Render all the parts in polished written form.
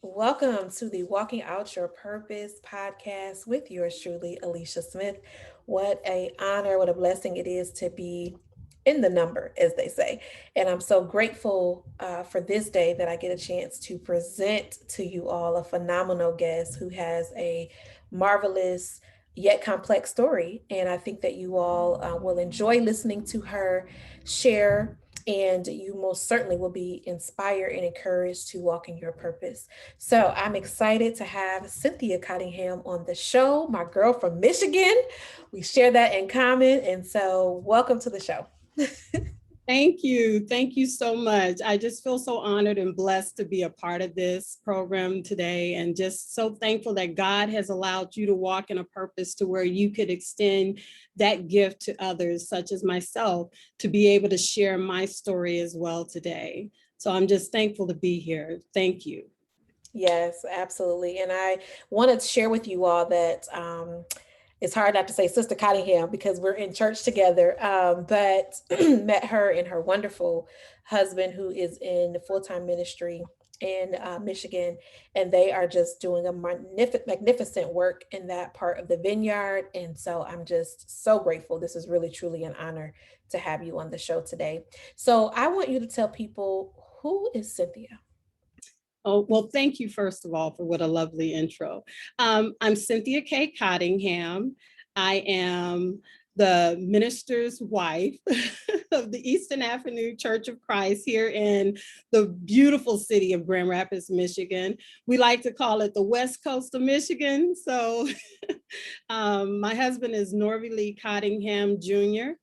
Welcome to the Walking Out Your Purpose podcast with yours truly, Alicia Smith. What a honor, what a blessing it is to be in the number, as they say. And I'm so grateful for this day that I get a chance to present to you all a phenomenal guest who has a marvelous yet complex story. And I think that you all will enjoy listening to her share, and you most certainly will be inspired and encouraged to walk in your purpose. So I'm excited to have Cynthia Cottingham on the show, my girl from Michigan. We share that in common. And so welcome to the show. Thank you. Thank you so much. I just feel so honored and blessed to be a part of this program today, and just so thankful that God has allowed you to walk in a purpose to where you could extend that gift to others, such as myself, to be able to share my story as well today. So I'm just thankful to be here. Thank you. Yes, absolutely. And I wanted to share with you all that it's hard not to say Sister Cottingham because we're in church together, but met her and her wonderful husband who is in the full-time ministry in Michigan. And they are just doing a magnificent work in that part of the vineyard. And so I'm just so grateful. This is really, truly an honor to have you on the show today. So I want you to tell people, who is Cynthia? Oh, well, thank you, first of all, for what a lovely intro. I'm Cynthia K. Cottingham. I am the minister's wife of the Eastern Avenue Church of Christ here in the beautiful city of Grand Rapids, Michigan. We like to call it the West Coast of Michigan. So my husband is Norvie Lee Cottingham Jr.,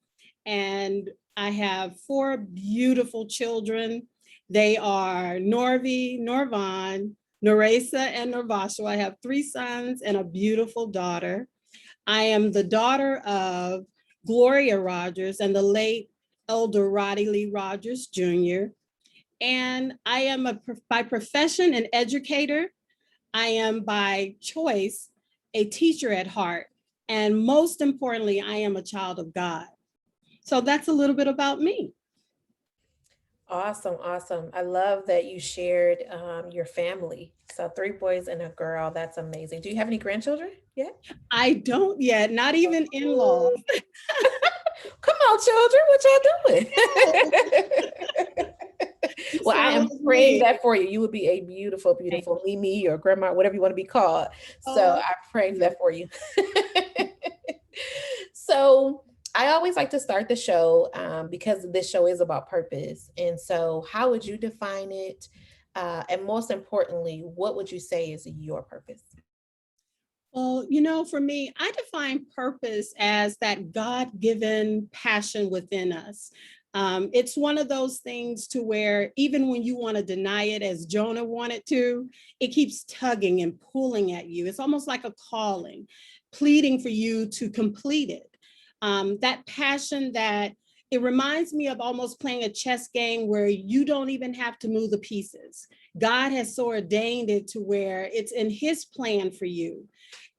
and I have four beautiful children. They are Norvie, Norvan, Noresa, and Norvasho. I have three sons and a beautiful daughter. I am the daughter of Gloria Rogers and the late elder Roddy Lee Rogers Jr. And I am by profession an educator. I am by choice a teacher at heart. And most importantly, I am a child of God. So that's a little bit about me. Awesome, awesome. I love that you shared your family. So three boys and a girl. That's amazing. Do you have any grandchildren yet? I don't yet, not even in-laws. Ooh. Come on, children, what y'all doing? You Well, I sound am like praying me. that for you. You would be a beautiful, beautiful Mimi or grandma, whatever you want to be called. So Oh, I'm praying that for you. So I always like to start the show because this show is about purpose. And so, how would you define it? And most importantly, what would you say is your purpose? well, for me, I define purpose as that God-given passion within us. It's one of those things to where even when you want to deny it, as Jonah wanted to, it keeps tugging and pulling at you. It's almost like a calling, pleading for you to complete it. That passion that it reminds me of almost playing a chess game where you don't even have to move the pieces. God has so ordained it to where it's in his plan for you.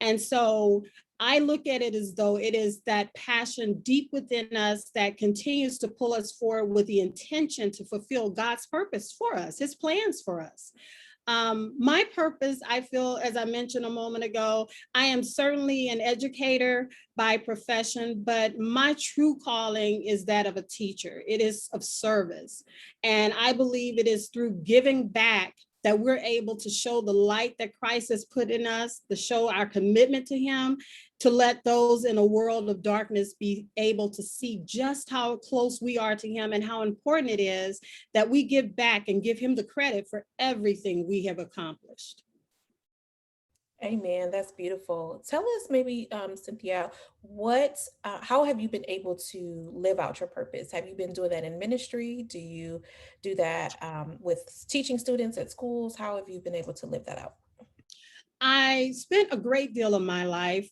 And so I look at it as though it is that passion deep within us that continues to pull us forward with the intention to fulfill God's purpose for us, his plans for us. My purpose, I feel, as I mentioned a moment ago, I am certainly an educator by profession, but my true calling is that of a teacher. It is of service. And I believe it is through giving back that we're able to show the light that Christ has put in us, to show our commitment to him, to let those in a world of darkness be able to see just how close we are to him and how important it is that we give back and give him the credit for everything we have accomplished. Amen. That's beautiful. Tell us, maybe, Cynthia, how have you been able to live out your purpose? Have you been doing that in ministry? Do you do that with teaching students at schools? How have you been able to live that out? I spent a great deal of my life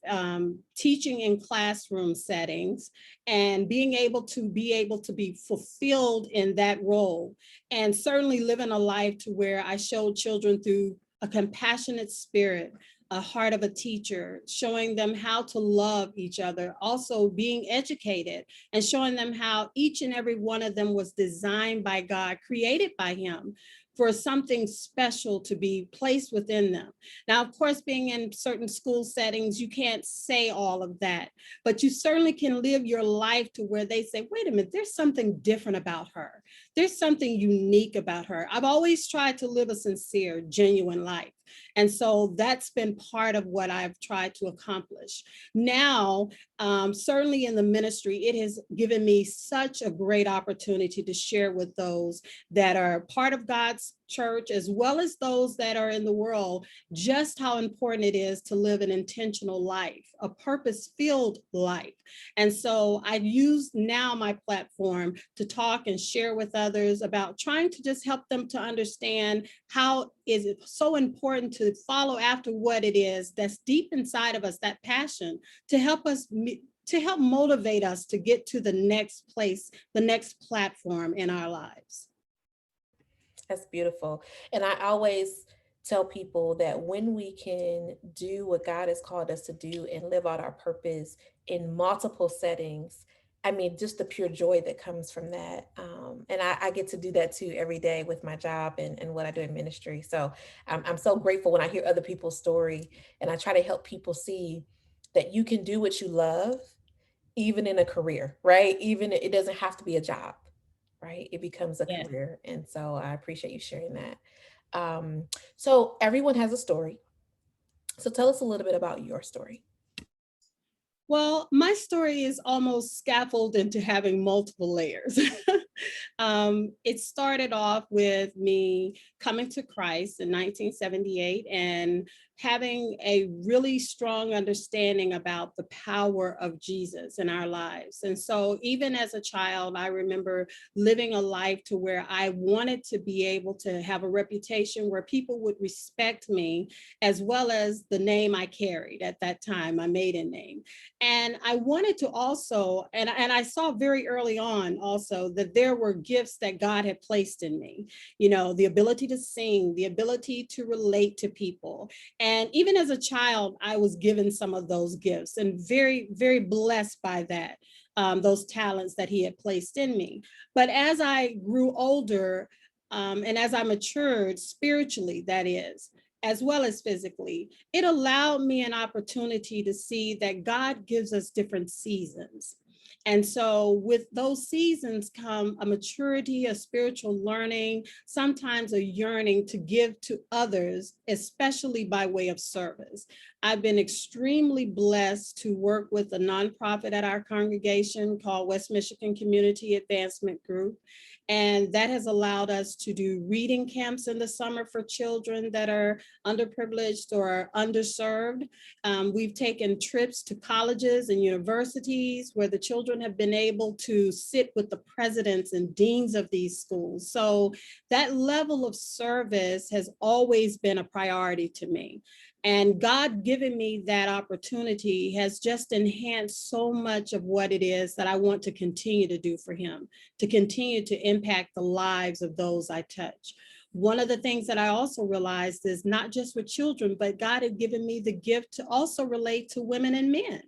teaching in classroom settings and being able to be fulfilled in that role, and certainly living a life to where I showed children through a compassionate spirit, a heart of a teacher, showing them how to love each other, also being educated and showing them how each and every one of them was designed by God, created by him for something special to be placed within them. Now, of course, being in certain school settings, you can't say all of that, but you certainly can live your life to where they say, wait a minute, there's something different about her. There's something unique about her. I've always tried to live a sincere, genuine life. And so that's been part of what I've tried to accomplish. Now, certainly in the ministry, it has given me such a great opportunity to share with those that are part of God's church, as well as those that are in the world, just how important it is to live an intentional life, a purpose-filled life. And so I've used now my platform to talk and share with others about trying to just help them to understand how is it so important to follow after what it is that's deep inside of us, that passion, to help us to help motivate us to get to the next place, the next platform in our lives. That's beautiful. And I always tell people that when we can do what God has called us to do and live out our purpose in multiple settings, I mean, just the pure joy that comes from that. And I get to do that too every day with my job and what I do in ministry. So I'm so grateful when I hear other people's story, and I try to help people see that you can do what you love, even in a career, right? Even it doesn't have to be a job, right? It becomes a Yes. career. And so I appreciate you sharing that. So everyone has a story. So tell us a little bit about your story. Well, my story is almost scaffolded into having multiple layers. It started off with me coming to Christ in 1978 and having a really strong understanding about the power of Jesus in our lives. And so even as a child, I remember living a life to where I wanted to be able to have a reputation where people would respect me, as well as the name I carried at that time, my maiden name. And I wanted to also, and I saw very early on also that there were gifts that God had placed in me, you know, the ability to sing, the ability to relate to people. And even as a child, I was given some of those gifts and very, very blessed by that, those talents that he had placed in me. But as I grew older, and as I matured spiritually, that is, as well as physically, it allowed me an opportunity to see that God gives us different seasons. And so, with those seasons come a maturity, a spiritual learning, sometimes a yearning to give to others, especially by way of service. I've been extremely blessed to work with a nonprofit at our congregation called West Michigan Community Advancement Group. And that has allowed us to do reading camps in the summer for children that are underprivileged or underserved. We've taken trips to colleges and universities where the children have been able to sit with the presidents and deans of these schools. So that level of service has always been a priority to me. And God giving me that opportunity has just enhanced so much of what it is that I want to continue to do for him, to continue to impact the lives of those I touch. One of the things that I also realized is not just with children, but God had given me the gift to also relate to women and men.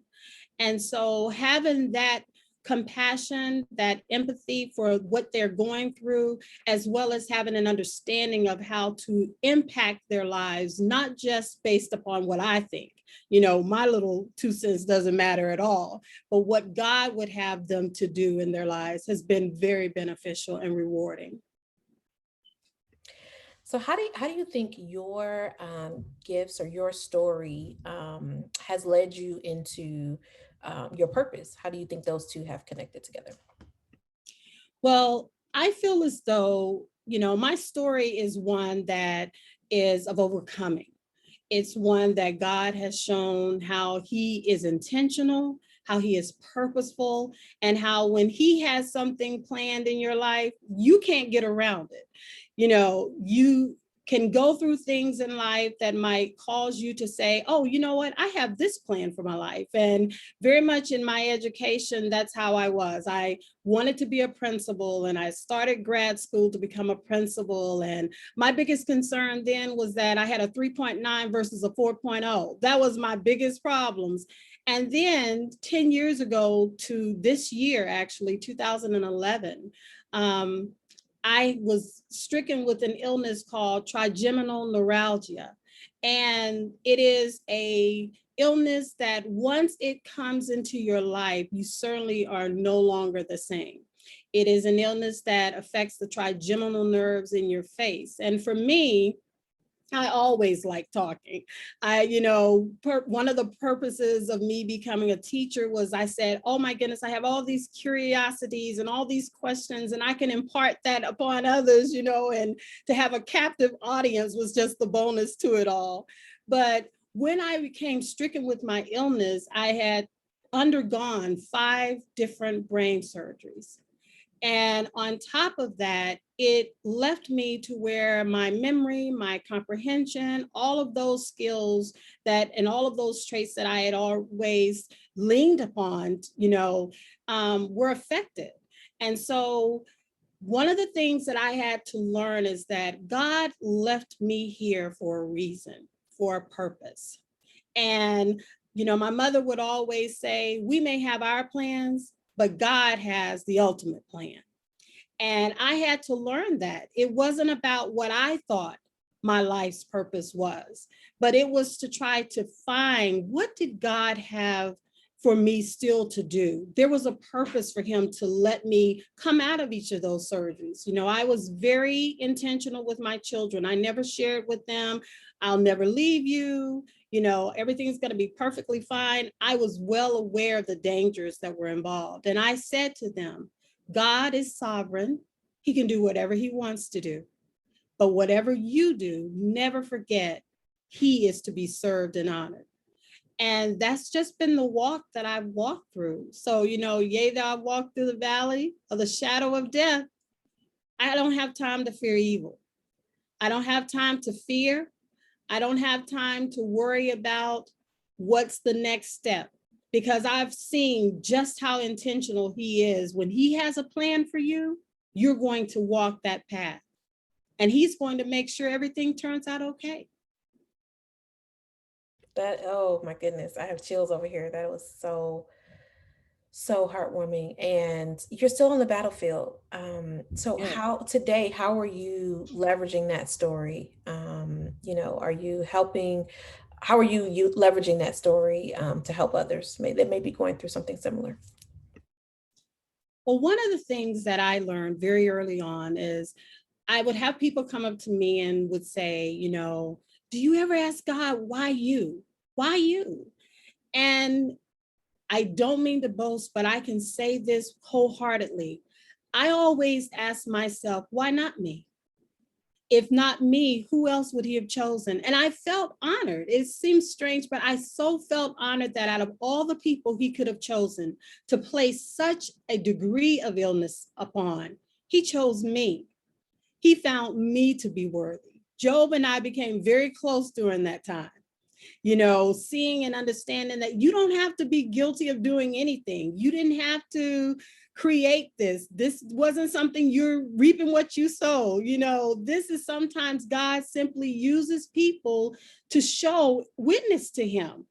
And so having that compassion, that empathy for what they're going through, as well as having an understanding of how to impact their lives, not just based upon what I think. You know, my little 2 cents doesn't matter at all, but what God would have them to do in their lives has been very beneficial and rewarding. So how do you think your gifts or your story has led you into your purpose? How do you think those two have connected together? Well, I feel as though, you know, my story is one that is of overcoming. It's one that God has shown how he is intentional, how he is purposeful, and how when he has something planned in your life, you can't get around it. You know, you can go through things in life that might cause you to say, oh, you know what, I have this plan for my life. And very much in my education, that's how I was. I wanted to be a principal and I started grad school to become a principal. And my biggest concern then was that I had a 3.9 versus a 4.0. That was my biggest problems. And then 10 years ago to this year, actually, 2011, I was stricken with an illness called trigeminal neuralgia. And it is a illness that once it comes into your life, you certainly are no longer the same. It is an illness that affects the trigeminal nerves in your face. And for me, I always like talking. One of the purposes of me becoming a teacher was I said, oh my goodness, I have all these curiosities and all these questions, and I can impart that upon others, and to have a captive audience was just the bonus to it all. But when I became stricken with my illness, I had undergone 5 different brain surgeries. And on top of that, it left me to where my memory, my comprehension, all of those skills and all of those traits that I had always leaned upon, were affected. And so one of the things that I had to learn is that God left me here for a reason, for a purpose. And, my mother would always say, we may have our plans, but God has the ultimate plan. And I had to learn that it wasn't about what I thought my life's purpose was, but it was to try to find, what did God have for me still to do? There was a purpose for him to let me come out of each of those surgeries. I was very intentional with my children. I never shared with them, I'll never leave you. Everything's going to be perfectly fine. I was well aware of the dangers that were involved. And I said to them, God is sovereign. He can do whatever he wants to do. But whatever you do, never forget, he is to be served and honored. And that's just been the walk that I've walked through. So, yea, though I walk through the valley of the shadow of death, I don't have time to fear evil. I don't have time to fear. I don't have time to worry about what's the next step, because I've seen just how intentional he is. When he has a plan for you, you're going to walk that path, and he's going to make sure everything turns out okay. That, oh my goodness, I have chills over here. That was so heartwarming. And you're still on the battlefield. So Yeah. how are you leveraging that story? Are you helping? How are you leveraging that story to help others that may be going through something similar? Well, one of the things that I learned very early on is I would have people come up to me and would say, do you ever ask God, why you? Why you? And I don't mean to boast, but I can say this wholeheartedly. I always ask myself, why not me? If not me, who else would he have chosen? And I felt honored. It seems strange, but I so felt honored that out of all the people he could have chosen to place such a degree of illness upon, he chose me. He found me to be worthy. Job and I became very close during that time. Seeing and understanding that you don't have to be guilty of doing anything. You didn't have to create this. This wasn't something you're reaping what you sow. This is sometimes God simply uses people to show witness to him.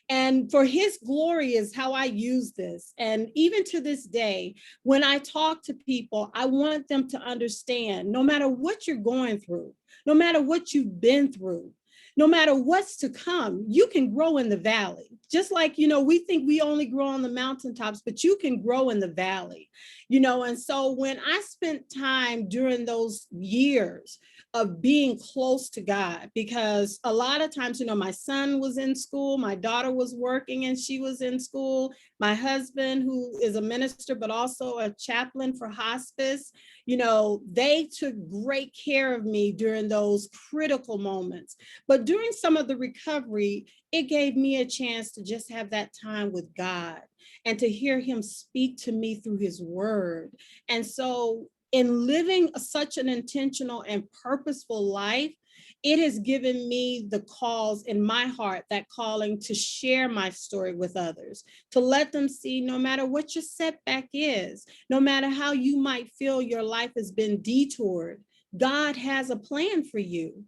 And for his glory is how I use this. And even to this day, when I talk to people, I want them to understand no matter what you're going through, no matter what you've been through, no matter what's to come, you can grow in the valley. Just like, we think we only grow on the mountaintops, but you can grow in the valley, and so when I spent time during those years of being close to God, because a lot of times, my son was in school, my daughter was working and she was in school, my husband, who is a minister, but also a chaplain for hospice, they took great care of me during those critical moments. But during some of the recovery, it gave me a chance to just have that time with God and to hear him speak to me through his word. And so in living such an intentional and purposeful life, it has given me the cause in my heart, that calling to share my story with others, to let them see no matter what your setback is, no matter how you might feel your life has been detoured, God has a plan for you.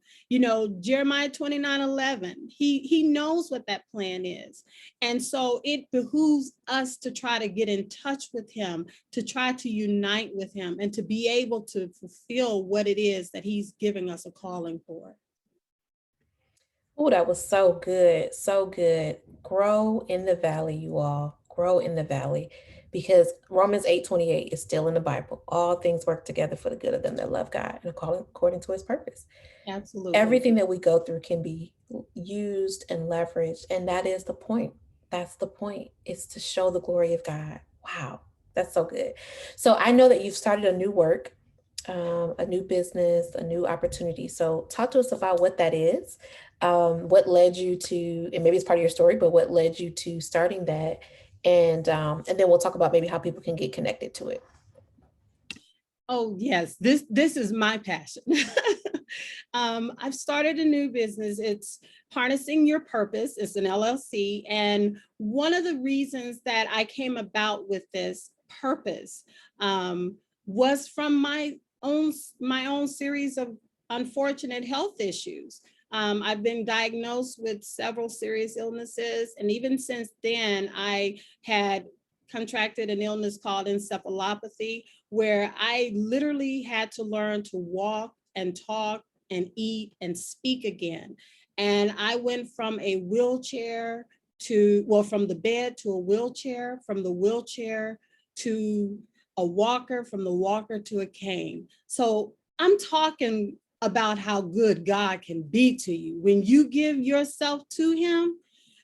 Jeremiah 29:11, he knows what that plan is. And so it behooves us to try to get in touch with him, to try to unite with him, and to be able to fulfill what it is that he's giving us a calling for. Oh, that was so good. So good. Grow in the valley, you all. Grow in the valley. Because Romans 8:28 is still in the Bible. All things work together for the good of them that love God and according to his purpose. Absolutely. Everything that we go through can be used and leveraged. And that is the point. That's the point. It's to show the glory of God. Wow. That's so good. So I know that you've started a new work, a new business, a new opportunity. So talk to us about what that is. What led you to, and maybe it's part of your story, but what led you to starting that? And then we'll talk about maybe how people can get connected to it. Oh yes, this is my passion. I've started a new business. It's Harnessing Your Purpose. It's an LLC, and one of the reasons that I came about with this purpose was from my own series of unfortunate health issues. I've been diagnosed with several serious illnesses, and even since then, I had contracted an illness called encephalopathy, where I literally had to learn to walk and talk and eat and speak again. And I went from a wheelchair from the bed to a wheelchair, from the wheelchair to a walker, from the walker to a cane. So I'm talking about how good God can be to you. When you give yourself to him,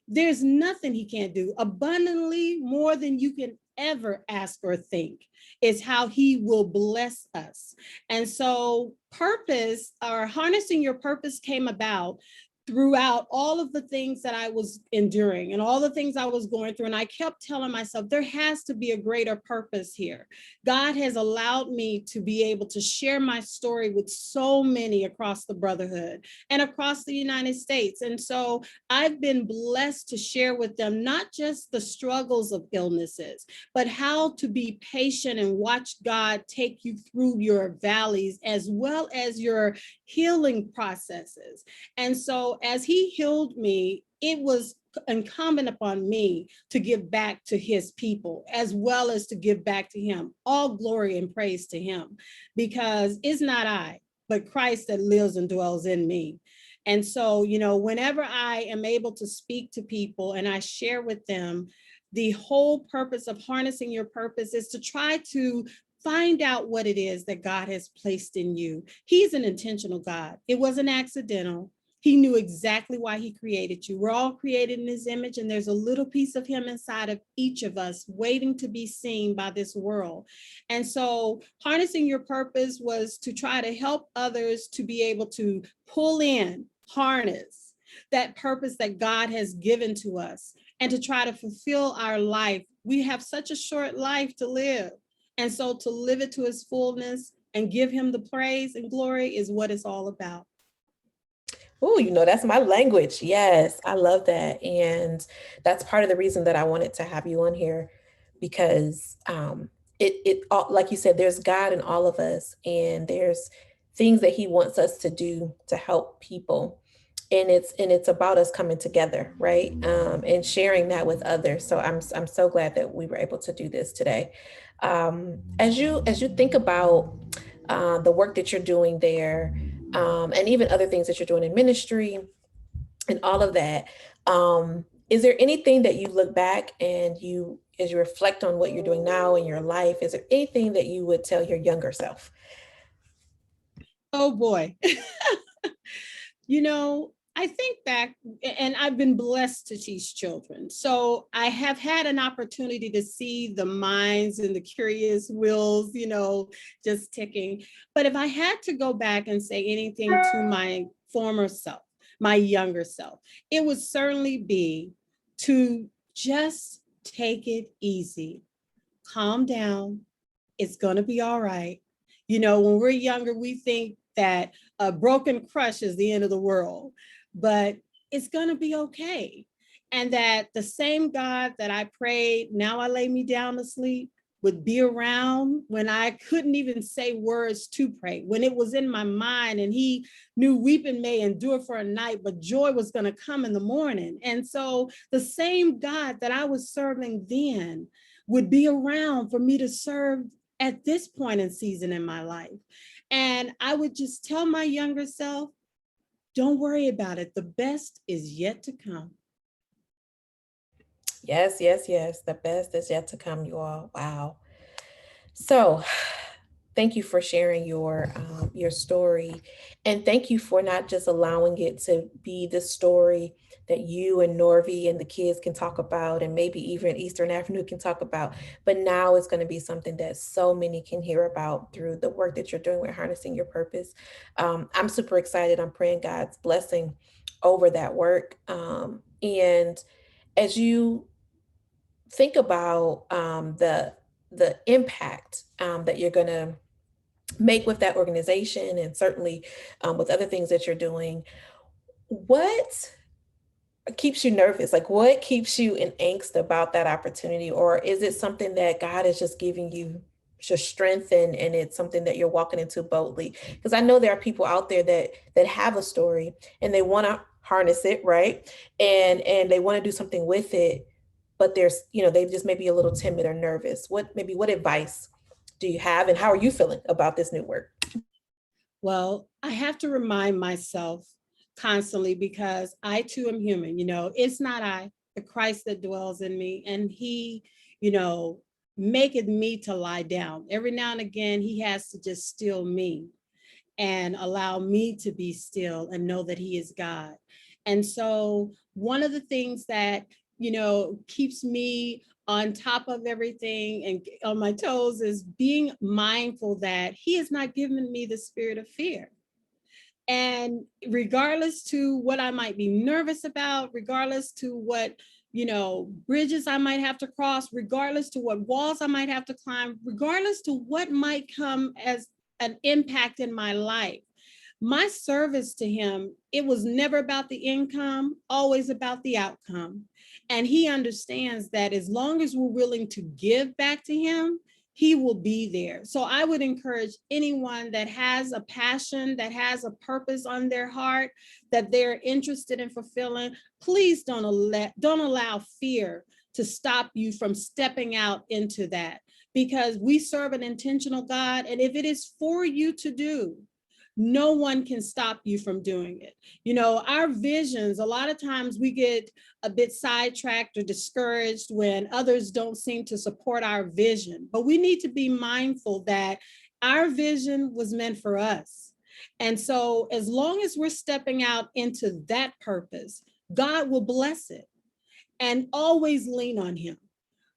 there's nothing he can't do. Abundantly more than you can ever ask or think is how he will bless us. And so purpose, or Harnessing Your Purpose, came about throughout all of the things that I was enduring and all the things I was going through. And I kept telling myself, there has to be a greater purpose here. God has allowed me to be able to share my story with so many across the brotherhood and across the United States. And so I've been blessed to share with them not just the struggles of illnesses, but how to be patient and watch God take you through your valleys as well as your healing processes. And so as he healed me, it was incumbent upon me to give back to his people as well as to give back to him. All glory and praise to him, because it's not I, but Christ that lives and dwells in me. And so, whenever I am able to speak to people and I share with them, the whole purpose of Harnessing Your Purpose is to try to find out what it is that God has placed in you. He's an intentional God. It wasn't accidental. He knew exactly why he created you. We're all created in his image, and there's a little piece of him inside of each of us waiting to be seen by this world. And so Harnessing Your Purpose was to try to help others to be able to pull in, harness that purpose that God has given to us, and to try to fulfill our life. We have such a short life to live. And so to live it to its fullness and give him the praise and glory is what it's all about. Oh, that's my language. Yes, I love that. And that's part of the reason that I wanted to have you on here, because like you said, there's God in all of us, and there's things that he wants us to do to help people. And it's about us coming together, right? And sharing that with others. So I'm so glad that we were able to do this today. As you think about the work that you're doing there, and even other things that you're doing in ministry and all of that, is there anything that you look back and as you reflect on what you're doing now in your life, is there anything that you would tell your younger self? Oh boy. I think back, and I've been blessed to teach children. So I have had an opportunity to see the minds and the curious wheels, just ticking. But if I had to go back and say anything to my former self, my younger self, it would certainly be to just take it easy, calm down. It's going to be all right. When we're younger, we think that a broken crush is the end of the world, but it's going to be okay. And that the same God that I prayed, now I lay me down to sleep, would be around when I couldn't even say words to pray, when it was in my mind, and he knew weeping may endure for a night, but joy was going to come in the morning. And so the same God that I was serving then would be around for me to serve at this point in season in my life. And I would just tell my younger self, don't worry about it. The best is yet to come. Yes, yes, yes. The best is yet to come, you all. Wow. So, thank you for sharing your story, and thank you for not just allowing it to be the story that you and Norvi and the kids can talk about, and maybe even Eastern Avenue can talk about. But now it's going to be something that so many can hear about through the work that you're doing with harnessing your purpose. I'm super excited. I'm praying God's blessing over that work. And as you think about the impact that you're going to make with that organization, and certainly with other things that you're doing, what keeps you nervous? Like, what keeps you in angst about that opportunity? Or is it something that God is just giving you just strength, and it's something that you're walking into boldly? Because I know there are people out there that have a story and they want to harness it, right? And they want to do something with it, but there's, they just may be a little timid or nervous. What advice do you have, and how are you feeling about this new work? Well, I have to remind myself constantly, because I too am human. It's not I, the Christ that dwells in me. And he, you know, maketh me to lie down. Every now and again, he has to just still me and allow me to be still and know that he is God. And so one of the things that, keeps me on top of everything and on my toes is being mindful that he has not given me the spirit of fear. And regardless to what I might be nervous about, regardless to what, bridges I might have to cross, regardless to what walls I might have to climb, regardless to what might come as an impact in my life, my service to him, it was never about the income, always about the outcome. And he understands that as long as we're willing to give back to him, he will be there. So I would encourage anyone that has a passion, that has a purpose on their heart, that they're interested in fulfilling, please don't allow fear to stop you from stepping out into that, because we serve an intentional God. And if it is for you to do, no one can stop you from doing it. Our visions, a lot of times we get a bit sidetracked or discouraged when others don't seem to support our vision. But we need to be mindful that our vision was meant for us. And so as long as we're stepping out into that purpose, God will bless it. And always lean on him.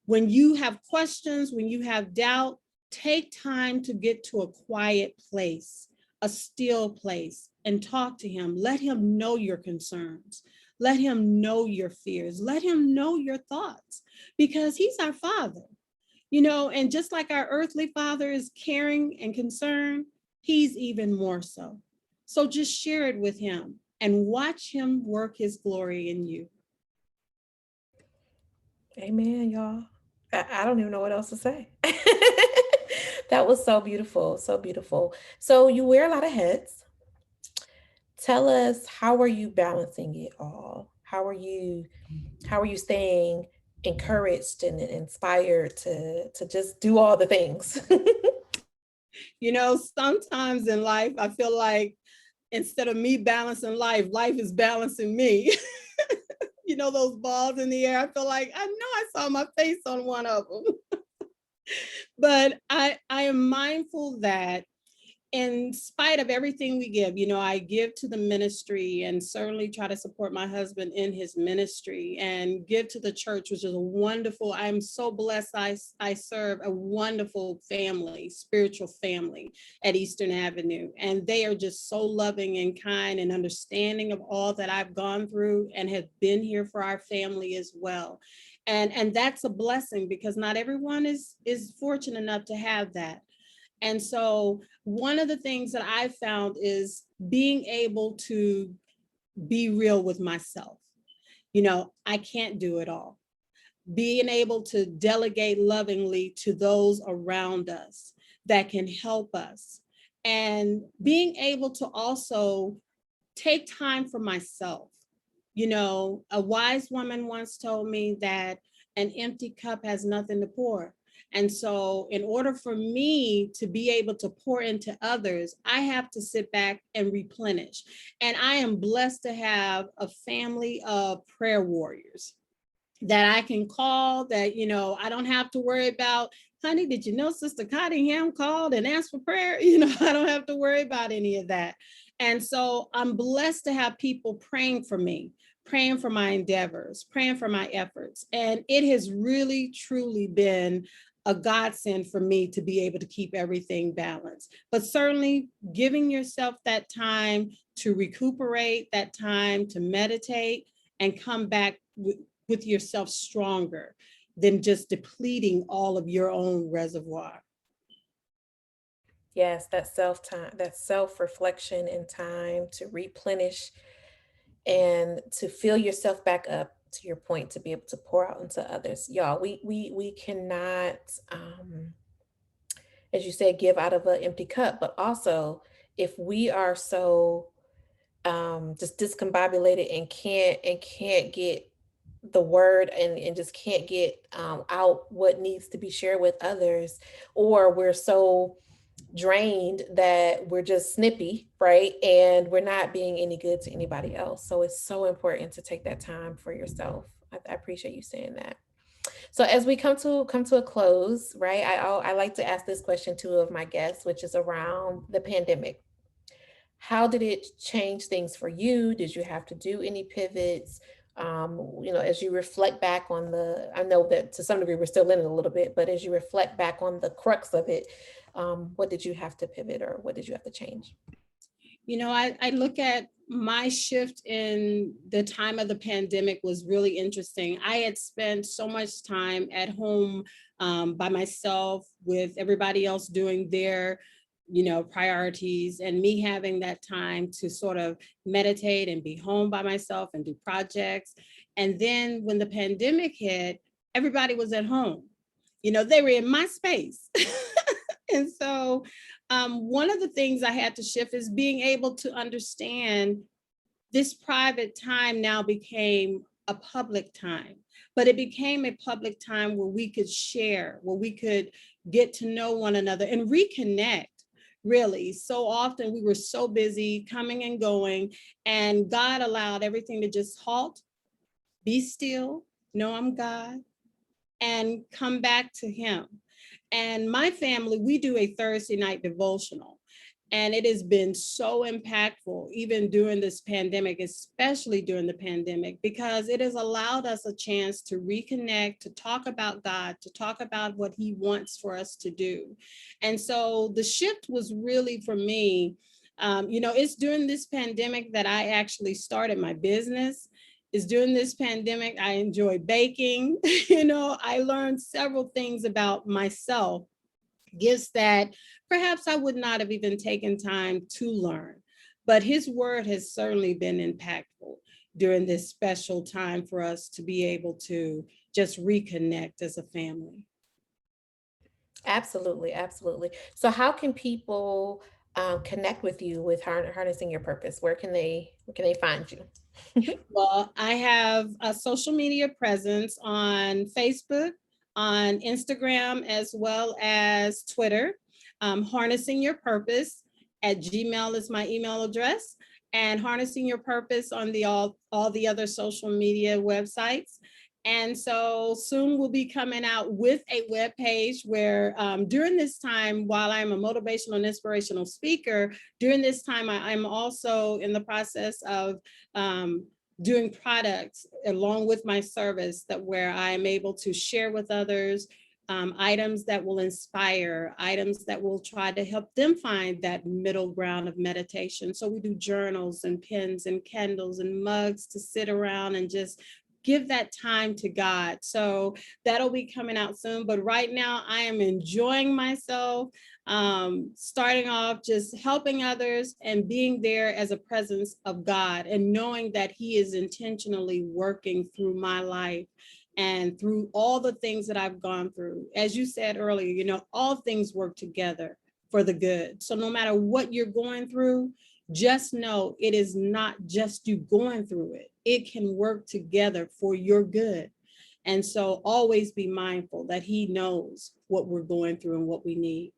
When you have questions, when you have doubt, take time to get to a quiet place, a still place, and talk to him. Let him know your concerns. Let him know your fears. Let him know your thoughts, because he's our father, and just like our earthly father is caring and concerned, he's even more so. So just share it with him and watch him work his glory in you. Amen, y'all. I don't even know what else to say. That was so beautiful, so beautiful. So you wear a lot of hats. Tell us, how are you balancing it all? How are you staying encouraged and inspired to just do all the things? Sometimes in life, I feel like instead of me balancing life, life is balancing me. Those balls in the air. I feel like I know I saw my face on one of them. But I am mindful that in spite of everything we give, I give to the ministry and certainly try to support my husband in his ministry and give to the church, which is a wonderful, I'm so blessed. I serve a wonderful family, spiritual family at Eastern Avenue. And they are just so loving and kind and understanding of all that I've gone through and have been here for our family as well. And that's a blessing, because not everyone is fortunate enough to have that. And so one of the things that I found is being able to be real with myself. I can't do it all. being able to delegate lovingly to those around us that can help us, and being able to also take time for myself. A wise woman once told me that an empty cup has nothing to pour. And so, in order for me to be able to pour into others, I have to sit back and replenish. And I am blessed to have a family of prayer warriors that I can call, that, I don't have to worry about, honey, did you know Sister Cottingham called and asked for prayer? I don't have to worry about any of that. And so I'm blessed to have people praying for me, praying for my endeavors, praying for my efforts. And it has really, truly been a godsend for me to be able to keep everything balanced. But certainly giving yourself that time to recuperate, that time to meditate, and come back with yourself stronger than just depleting all of your own reservoir. Yes, that self time, that self reflection and time to replenish and to fill yourself back up, to your point, to be able to pour out into others. Y'all, we cannot, as you said, give out of an empty cup, but also if we are so just discombobulated and can't get the word, and just can't get out what needs to be shared with others, or we're so drained that we're just snippy, right? And we're not being any good to anybody else. So it's so important to take that time for yourself. I appreciate you saying that. So as we come to a close, right? I like to ask this question to of my guests, which is around the pandemic. How did it change things for you? Did you have to do any pivots? As you reflect back on I know that to some degree we're still in it a little bit, but as you reflect back on the crux of it, what did you have to pivot, or what did you have to change? I look at my shift in the time of the pandemic was really interesting. I had spent so much time at home by myself, with everybody else doing their priorities, and me having that time to sort of meditate and be home by myself and do projects. And then when the pandemic hit, everybody was at home. They were in my space. And so one of the things I had to shift is being able to understand this private time now became a public time, but it became a public time where we could share, where we could get to know one another and reconnect. Really, so often we were so busy coming and going, and God allowed everything to just halt, be still, know I'm God, and come back to Him. And my family, we do a Thursday night devotional. And it has been so impactful, even during this pandemic, especially during the pandemic, because it has allowed us a chance to reconnect, to talk about God, to talk about what He wants for us to do. And so the shift was really for me, it's during this pandemic that I actually started my business. Is during this pandemic, I enjoy baking. I learned several things about myself, gifts that perhaps I would not have even taken time to learn. But His word has certainly been impactful during this special time for us to be able to just reconnect as a family. Absolutely, absolutely. So how can people connect with you with harnessing your purpose? Where can they find you? Well, I have a social media presence on Facebook, on Instagram, as well as Twitter. Harnessing Your Purpose at Gmail is my email address, and Harnessing Your Purpose on all the other social media websites. And so soon we'll be coming out with a web page where during this time, while I'm a motivational and inspirational speaker, during this time, I'm also in the process of doing products along with my service, that where I am able to share with others items that will inspire, items that will try to help them find that middle ground of meditation. So we do journals and pens and candles and mugs to sit around and just give that time to God. So that'll be coming out soon. But right now I am enjoying myself, starting off just helping others and being there as a presence of God, and knowing that He is intentionally working through my life. And through all the things that I've gone through, as you said earlier, all things work together for the good. So no matter what you're going through, just know it is not just you going through it. It can work together for your good. And so always be mindful that he knows what we're going through and what we need.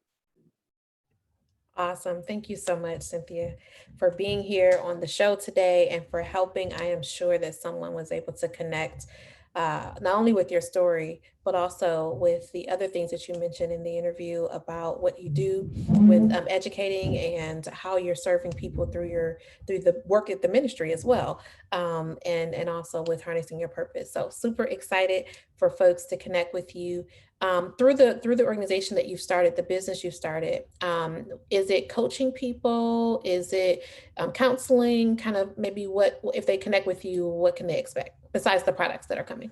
Awesome. Thank you so much, Cynthia, for being here on the show today and for helping. I am sure that someone was able to connect not only with your story, but also with the other things that you mentioned in the interview about what you do with educating and how you're serving people through the work at the ministry as well, and also with harnessing your purpose. So super excited for folks to connect with you through the organization that you've started, the business you've started. Is it coaching people? Is it counseling? Kind of maybe what if they connect with you, what can they expect besides the products that are coming?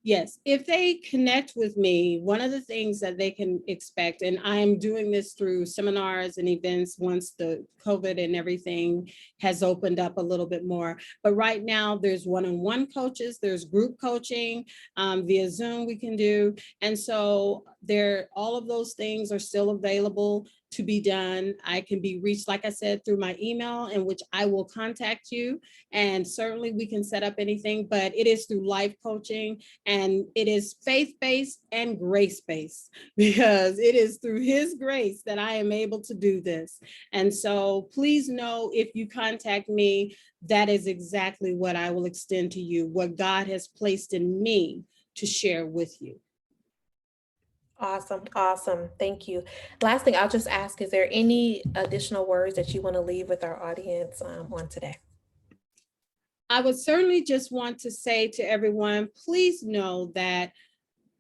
Yes, if they connect with me, one of the things that they can expect, and I'm doing this through seminars and events once the COVID and everything has opened up a little bit more. But right now, there's one-on-one coaches, there's group coaching via Zoom we can do. And so all of those things are still available to be done. I can be reached, like I said, through my email, in which I will contact you. And certainly we can set up anything, but it is through life coaching, and it is faith-based and grace-based, because it is through his grace that I am able to do this. And so please know, if you contact me, that is exactly what I will extend to you, what God has placed in me to share with you. Awesome, awesome. Thank you. Last thing I'll just ask, is there any additional words that you want to leave with our audience on today? I would certainly just want to say to everyone, please know that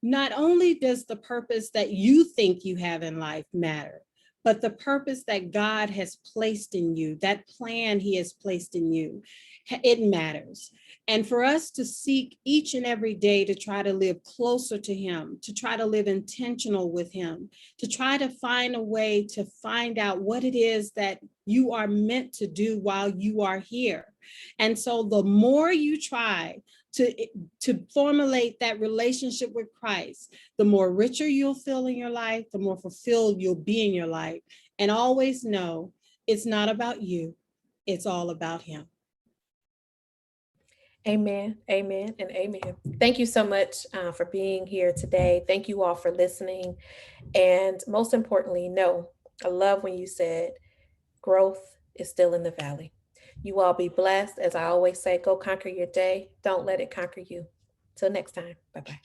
not only does the purpose that you think you have in life matter, but the purpose that God has placed in you, that plan he has placed in you, it matters. And for us to seek each and every day to try to live closer to him, to try to live intentional with him, to try to find a way to find out what it is that you are meant to do while you are here. And so the more you try to formulate that relationship with Christ, the more richer you'll feel in your life, the more fulfilled you'll be in your life. And always know it's not about you, it's all about him. Amen, amen, and amen. Thank you so much for being here today. Thank you all for listening. And most importantly, no, I love when you said growth is still in the valley. You all be blessed. As I always say, go conquer your day. Don't let it conquer you. Till next time. Bye bye.